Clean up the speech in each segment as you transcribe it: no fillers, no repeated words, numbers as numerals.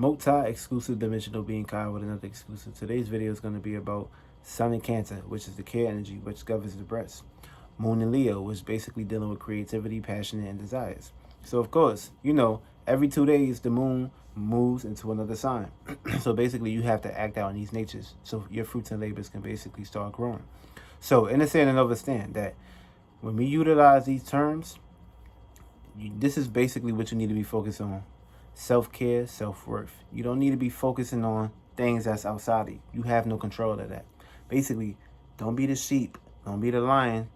multi-exclusive dimensional being Kai with another exclusive. Today's video is going to be about Sun in Cancer, which is the care energy, which governs the breast. Moon in Leo, which is basically dealing with creativity, passion, and desires. So, of course, every 2 days, the moon moves into another sign. So, basically, you have to act out in these natures so your fruits and labors can basically start growing. So, understand and understand that when we utilize these terms, this is basically what you need to be focused on. Self-care, self-worth. You don't need to be focusing on things that's outside of you. You have no control of that. Basically, don't be the sheep. Don't be the lion.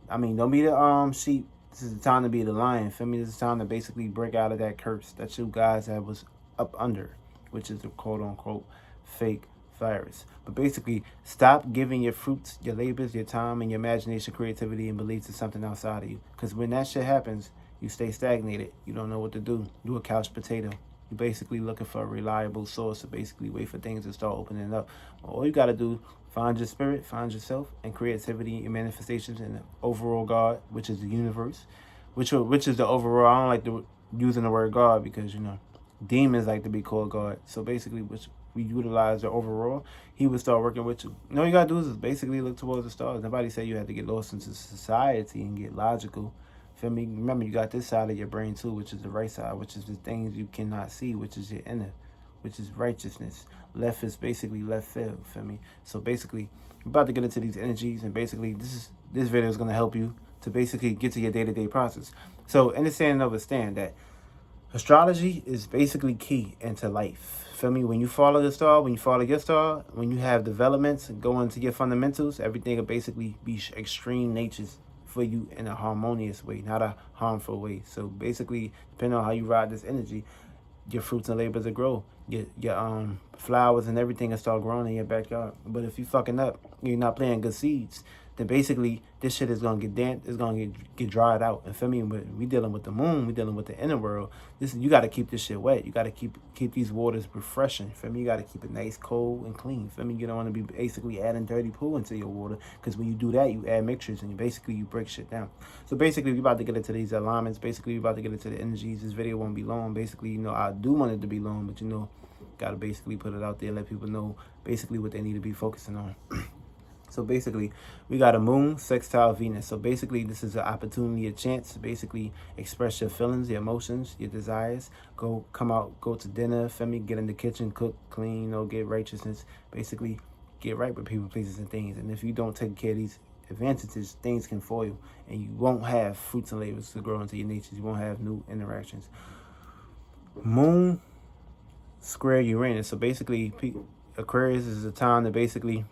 Don't be the sheep. This is the time to be the lion. Feel me? This is time to basically break out of that curse that you guys have was up under, which is the quote-unquote fake virus. But basically, stop giving your fruits, your labors, your time, and your imagination, creativity, and beliefs to something outside of you. Because when that shit happens, you stay stagnated. You don't know what to do. You a couch potato. You're basically looking for a reliable source to basically wait for things to start opening up. All you got to do, find your spirit, find yourself, and creativity and manifestations in the overall God, which is the universe, which is the overall. I don't like using the word God because, demons like to be called God. So basically, which we utilize the overall, he would start working with you. All you got to do is basically look towards the stars. Nobody said you had to get lost into society and get logical. Feel me? Remember, you got this side of your brain too, which is the right side, which is the things you cannot see, which is your inner, which is righteousness. Left is basically left field. Feel me? So basically, we're about to get into these energies, and basically, this video is going to help you to basically get to your day-to-day process. So understand and understand that astrology is basically key into life. Feel me? When you follow the star, when you follow your star, when you have developments and go into your fundamentals, everything will basically be extreme natures for you in a harmonious way, not a harmful way. So basically, depending on how you ride this energy, your fruits and labors will grow. Your flowers and everything will start growing in your backyard. But if you fucking up, you're not planting good seeds, then basically this shit is gonna get damp. It's gonna get dried out. And feel me? But we dealing with the moon. We dealing with the inner world. You got to keep this shit wet. You got to keep these waters refreshing. Feel me? You got to keep it nice, cold, and clean. Feel me? You don't want to be basically adding dirty poo into your water, because when you do that, you add mixtures and you break shit down. So basically, we about to get into these alignments. Basically, we about to get into the energies. This video won't be long. Basically, I do want it to be long, but got to basically put it out there and let people know basically what they need to be focusing on. So basically, we got a moon, sextile Venus. So basically, this is an opportunity, a chance to basically express your feelings, your emotions, your desires. Go to dinner, feel me, get in the kitchen, cook, clean, get righteousness. Basically, get right with people, places, and things. And if you don't take care of these advantages, things can foil, and you won't have fruits and labors to grow into your natures. You won't have new interactions. Moon square Uranus. So basically, Aquarius is a time to basically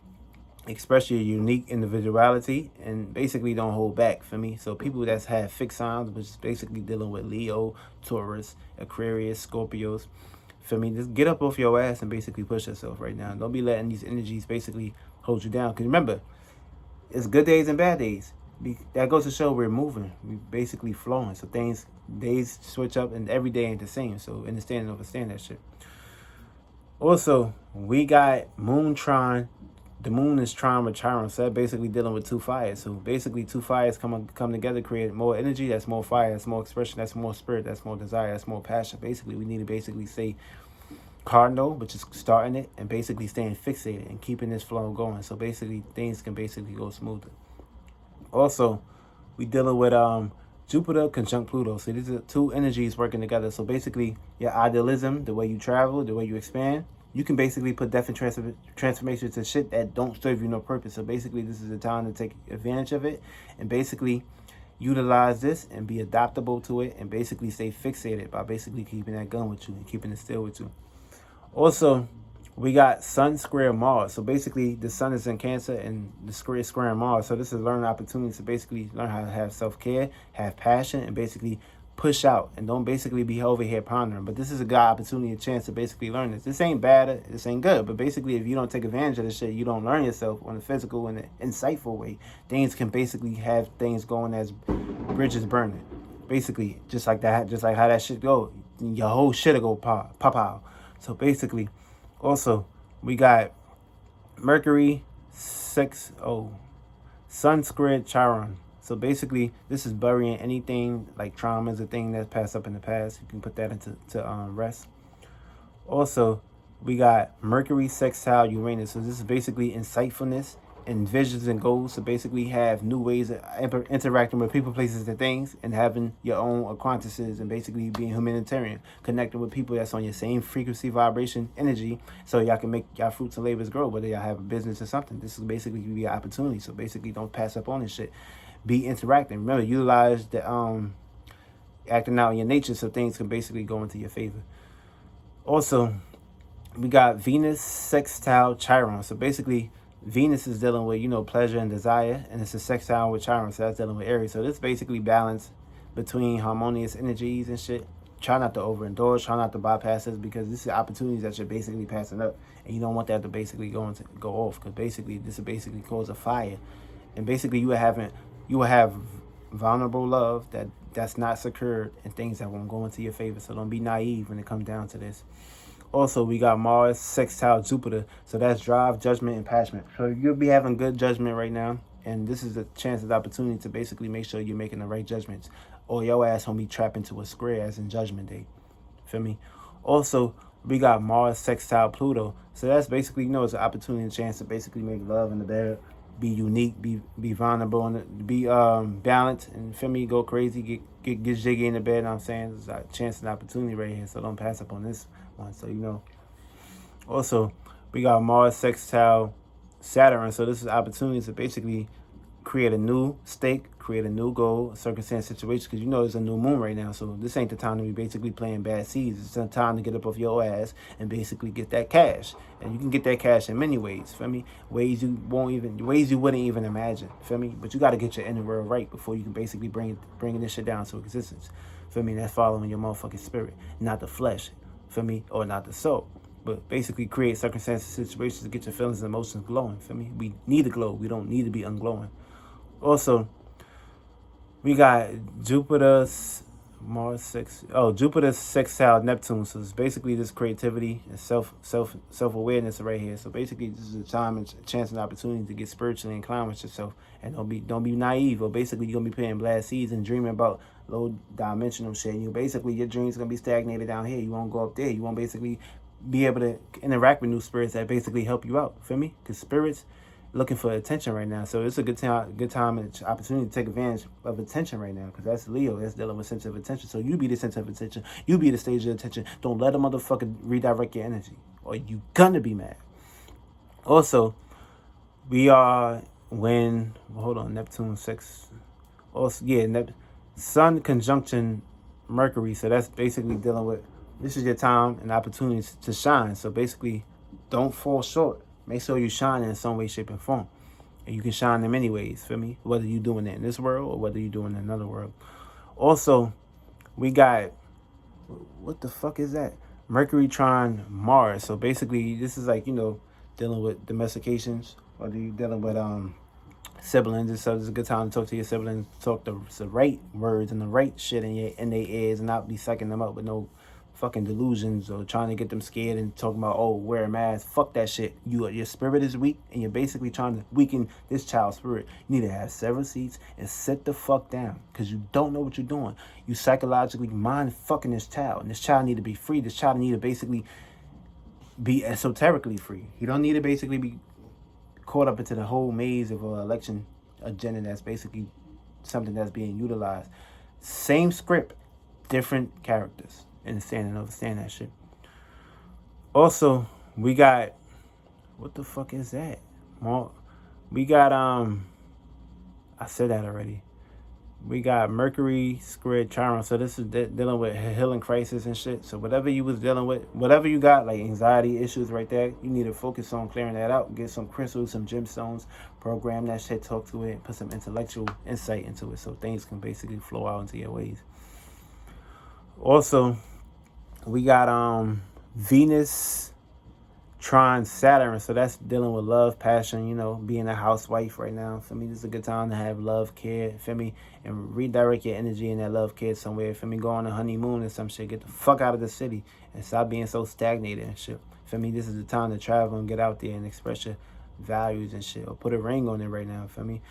express your unique individuality and basically don't hold back for me. So people that have fixed signs, which is basically dealing with Leo, Taurus, Aquarius, Scorpios, for me, just get up off your ass and basically push yourself right now. Don't be letting these energies basically hold you down. Because remember, it's good days and bad days. That goes to show we're moving. We're basically flowing. So days switch up, and every day ain't the same. So understand that shit. Also, we got Moon Trine. The moon is Trine with Chyron, so that's basically dealing with two fires. So basically, two fires come together, create more energy. That's more fire. That's more expression. That's more spirit. That's more desire. That's more passion. Basically, we need to say cardinal, which is starting it, and basically staying fixated and keeping this flow going. So basically, things can basically go smoother. Also, we dealing with Jupiter conjunct Pluto. So these are two energies working together. So basically, your idealism, the way you travel, the way you expand, you can basically put definite transformations to shit that don't serve you no purpose. So basically, this is the time to take advantage of it and basically utilize this and be adaptable to it and basically stay fixated by basically keeping that gun with you and keeping it still with you. Also, we got Sun square Mars. So basically, the Sun is in Cancer and the square is squaring Mars. So this is learning opportunities to basically learn how to have self-care, have passion, and basically push out and don't basically be over here pondering. But this is a good opportunity, a chance to basically learn this. This ain't bad, this ain't good. But basically, if you don't take advantage of this shit, you don't learn yourself on a physical and an insightful way. Things can basically have things going as bridges burning. Basically, just like that, just like how that shit go. Your whole shit'll go pop out. So basically, also, we got Mercury, Sun squared Chyron. So basically, this is burying anything like trauma is a thing that's passed up in the past. You can put that into rest. Also, we got Mercury sextile Uranus. So this is basically insightfulness and visions and goals. So basically have new ways of interacting with people, places, and things, and having your own acquaintances, and basically being humanitarian, connecting with people that's on your same frequency, vibration, energy, so y'all can make y'all fruits and labors grow, whether y'all have a business or something. This is basically be an opportunity. So basically don't pass up on this shit. Be interacting. Remember, utilize the acting out in your nature so things can basically go into your favor. Also, we got Venus sextile Chiron. So basically, Venus is dealing with, pleasure and desire, and it's a sextile with Chiron, so that's dealing with Aries. So this basically balance between harmonious energies and shit. Try not to overindulge, try not to bypass this, because this is opportunities that you're basically passing up, and you don't want that to basically go off, because basically this will basically cause a fire, and basically you will have vulnerable love that's not secured, and things that won't go into your favor. So don't be naive when it comes down to this. Also, we got Mars sextile Jupiter. So that's drive, judgment, and passion. So you'll be having good judgment right now. And this is a chance and opportunity to basically make sure you're making the right judgments, or your ass won't be trapped into a square as in Judgment Day. Feel me? Also, we got Mars sextile Pluto. So that's basically, it's an opportunity and chance to basically make love in the bed, be unique, be vulnerable, and be balanced, and feel me, go crazy, get jiggy in the bed. You know what I'm saying? There's a chance and opportunity right here, so don't pass up on this one. So Also, we got Mars sextile Saturn. So this is opportunities to basically create a new stake, create a new goal, circumstance, situation, because it's a new moon right now. So this ain't the time to be basically playing bad seeds. It's the time to get up off your ass and basically get that cash. And you can get that cash in many ways, feel me? Ways you wouldn't even imagine, feel me? But you got to get your inner world right before you can basically bring this shit down to existence, feel me? That's following your motherfucking spirit, not the flesh, feel me? Or not the soul. But basically create circumstances, situations to get your feelings and emotions glowing, feel me? We need to glow. We don't need to be unglowing. Also, we got Jupiter sextile Neptune. So it's basically this creativity and self-awareness right here. So basically this is a time and chance and opportunity to get spiritually inclined with yourself, and don't be naive, or basically you're gonna be planting blast seeds and dreaming about low dimensional shit. And your dreams gonna be stagnated down here. You won't go up there. You won't basically be able to interact with new spirits that basically help you out. Feel me? Because spirits looking for attention right now, so it's a good time and opportunity to take advantage of attention right now, because that's Leo, that's dealing with sense of attention. So you be the center of attention, you be the stage of attention. Don't let a motherfucker redirect your energy, or you gonna be mad. Also, we are Neptune 6. Also, Sun conjunction Mercury. So that's basically dealing with, this is your time and opportunity to shine. So basically, don't fall short. Make sure you shine in some way, shape, and form. And you can shine in many ways, feel me? Whether you're doing it in this world or whether you're doing it in another world. Also, we got, what the fuck is that? Mercury trine Mars. So basically, this is like, dealing with domestications, or you dealing with siblings and stuff. It's a good time to talk to your siblings, talk the right words and the right shit in their ears, and not be sucking them up with no fucking delusions, or trying to get them scared and talking about, oh, wear a mask. Fuck that shit. Your spirit is weak, and you're basically trying to weaken this child's spirit. You need to have several seats and sit the fuck down, because you don't know what you're doing. You psychologically mind fucking this child, and this child need to be free. This child need to basically be esoterically free. He don't need to basically be caught up into the whole maze of an election agenda that's basically something that's being utilized. Same script, different characters. Understand that shit. Also, we got, what the fuck is that? We got I said that already. We got Mercury squared Chyron. So this is dealing with healing crisis and shit. So whatever you was dealing with, whatever you got, like anxiety issues right there, you need to focus on clearing that out. Get some crystals, some gemstones, program that shit, talk to it, put some intellectual insight into it, so things can basically flow out into your ways. Also, we got Venus trine Saturn. So that's dealing with love, passion, being a housewife right now. For me, this is a good time to have love, care, feel me, and redirect your energy in that love, care somewhere. For me, go on a honeymoon or some shit. Get the fuck out of the city and stop being so stagnated and shit. For me, this is the time to travel and get out there and express your values and shit, or put a ring on it right now, for me.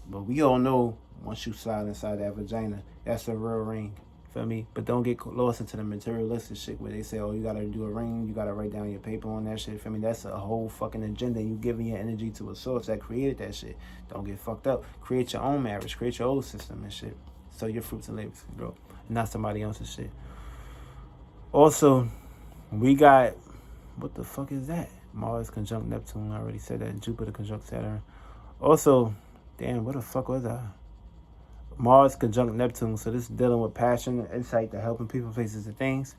But we all know, once you slide inside that vagina, that's a real ring. Feel me? But don't get lost into the materialistic shit where they say, oh, you gotta do a ring, you gotta write down your paper on that shit. Feel me? That's a whole fucking agenda. You giving your energy to a source that created that shit. Don't get fucked up. Create your own marriage. Create your own system and shit. So your fruits and labors can grow. And not somebody else's shit. Also, we got, what the fuck is that? Mars conjunct Neptune. I already said that. Jupiter conjunct Saturn. Also, damn, what the fuck was that? Mars conjunct Neptune, so this is dealing with passion and insight to helping people, places, and things.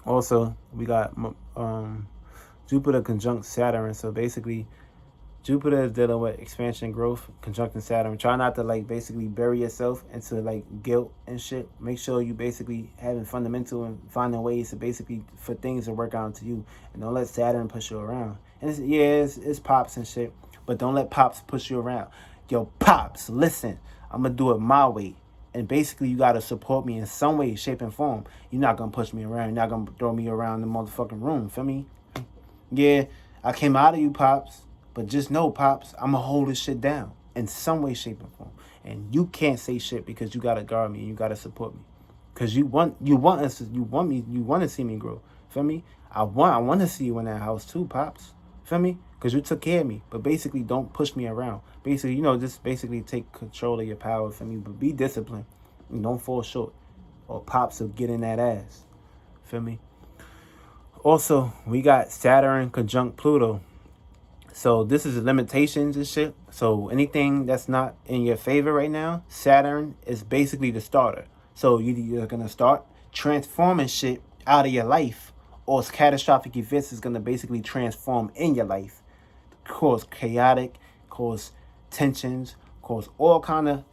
Also, we got Jupiter conjunct Saturn, so basically Jupiter is dealing with expansion and growth, conjuncting Saturn. Try not to like basically bury yourself into like guilt and shit. Make sure you basically having fundamental and finding ways to basically for things to work out to you, and don't let Saturn push you around. And it's pops and shit, but don't let pops push you around. Yo, pops, listen. I'm going to do it my way. And basically, you got to support me in some way, shape, and form. You're not going to push me around. You're not going to throw me around the motherfucking room. Feel me? Yeah, I came out of you, Pops. But just know, Pops, I'm going to hold this shit down in some way, shape, and form. And you can't say shit because you got to guard me and you got to support me. Because you want to see me grow. Feel me? I want to see you in that house too, Pops. Feel me? Because you took care of me. But basically, don't push me around. Basically, just basically take control of your power for me. But be disciplined. And don't fall short. Or Pops will get in that ass. Feel me? Also, we got Saturn conjunct Pluto. So this is limitations and shit. So anything that's not in your favor right now, Saturn is basically the starter. So you're going to start transforming shit out of your life. Or catastrophic events is going to basically transform in your life. Cause chaotic, cause tensions, cause all kind of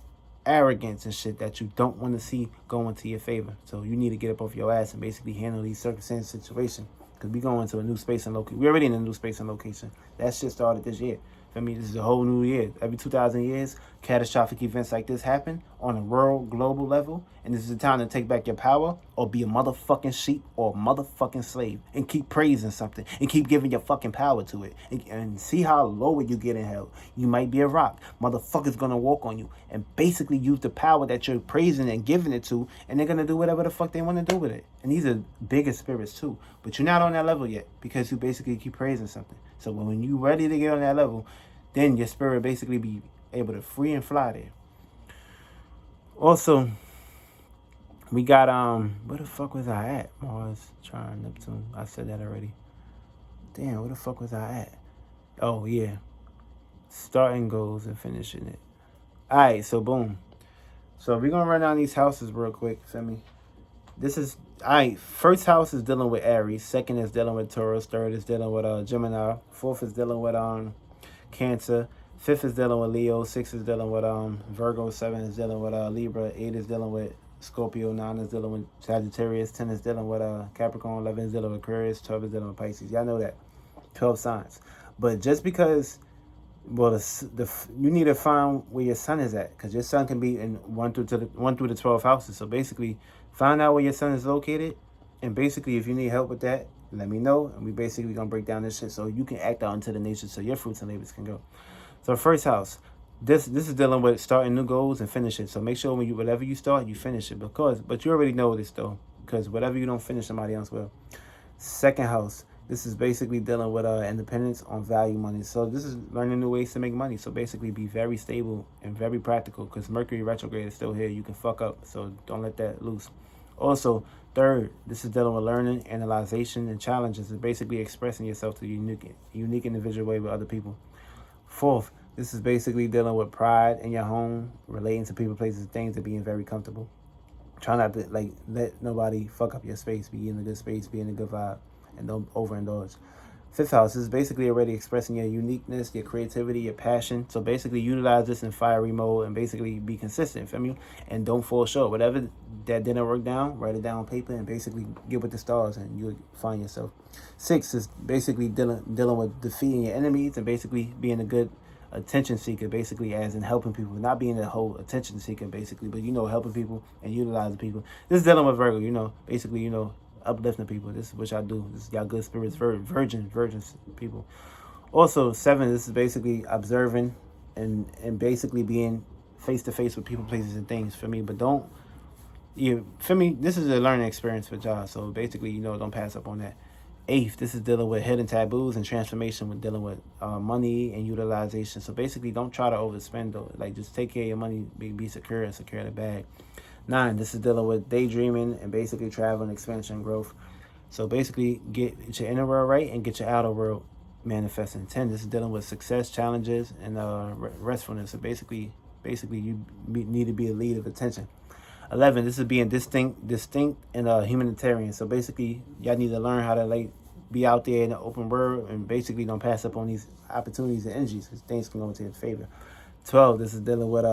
arrogance and shit that you don't want to see go into your favor. So you need to get up off your ass and basically handle these circumstances situation. Because we going into a new space and location. We're already in a new space and location. That shit started this year. I mean, this is a whole new year. Every 2,000 years, catastrophic events like this happen on a world, global level. And this is the time to take back your power or be a motherfucking sheep or a motherfucking slave. And keep praising something. And keep giving your fucking power to it. And see how lower you get in hell. You might be a rock. Motherfuckers gonna walk on you. And basically use the power that you're praising and giving it to. And they're gonna do whatever the fuck they want to do with it. And these are bigger spirits too. But you're not on that level yet. Because you basically keep praising something. So when you're ready to get on that level, then your spirit basically be able to free and fly there. Also, we got, where the fuck was I at? Mars, Chyron, Neptune. I said that already. Damn, where the fuck was I at? Oh, yeah. Starting goals and finishing it. All right, so boom. So we're going to run down these houses real quick. Feel me? This is, all right, first house is dealing with Aries. Second is dealing with Taurus. Third is dealing with Gemini. Fourth is dealing with Cancer. Fifth is dealing with Leo. Sixth is dealing with Virgo. Seven is dealing with Libra. 8 is dealing with Scorpio. 9 is dealing with Sagittarius. 10 is dealing with Capricorn. 11 is dealing with Aquarius. 12 is dealing with Pisces. Y'all know that. 12 signs. But just because, well, you need to find where your sun is at, because your sun can be in 1 through the 12 houses. So basically, find out where your sun is located, and basically, if you need help with that, let me know, and we basically gonna break down this shit so you can act out into the nature so your fruits and labors can go. So first house, this is dealing with starting new goals and finish it. So make sure whatever you start, you finish it, but you already know this though, because whatever you don't finish, somebody else will. Second house, this is basically dealing with independence on value money. So this is learning new ways to make money. So basically be very stable and very practical, because Mercury retrograde is still here. You can fuck up, so don't let that loose. Also, third, this is dealing with learning, analyzation, and challenges. It's basically expressing yourself to a unique individual way with other people. Fourth, this is basically dealing with pride in your home, relating to people, places, and things, and being very comfortable. Try not to let nobody fuck up your space. Be in a good space, be in a good vibe, and don't overindulge. Fifth house is basically already expressing your uniqueness, your creativity, your passion. So basically utilize this in fiery mode and basically be consistent, feel me? And don't fall short. Whatever that didn't work down, write it down on paper and basically get with the stars and you'll find yourself. 6 is basically dealing with defeating your enemies and basically being a good attention seeker, basically as in helping people. Not being a whole attention seeker, basically, but, helping people and utilizing people. This is dealing with Virgo, basically, uplifting people. This is what y'all do. This is y'all good spirits, virgins people. Also, 7, this is basically observing and basically being face to face with people, places, and things for me. But don't Yeah, for me, this is a learning experience for y'all. So basically, you know, don't pass up on that. Eighth, this is dealing with hidden taboos and transformation with dealing with money and utilization. So basically, don't try to overspend though. Like, just take care of your money, be secure and secure the bag. 9, this is dealing with daydreaming and basically traveling, expansion, growth. So basically, get your inner world right and get your outer world manifesting. 10, this is dealing with success, challenges, and restfulness. So basically, you need to be a lead of attention. 11, this is being distinct and humanitarian. So basically, y'all need to learn how to like be out there in the open world and basically don't pass up on these opportunities and energies because things can go into your favor. 12, this is dealing with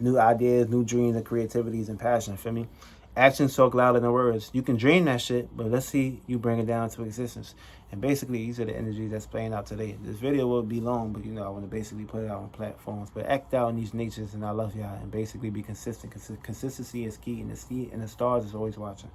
new ideas, new dreams, and creativities and passion. Feel me? Actions talk louder than words. You can dream that shit, but let's see you bring it down to existence. And basically, these are the energies that's playing out today. This video will be long, but you know, I want to basically put it out on platforms. But act out in these natures, and I love y'all. And basically be consistent. Consistency is key, and the stars is always watching.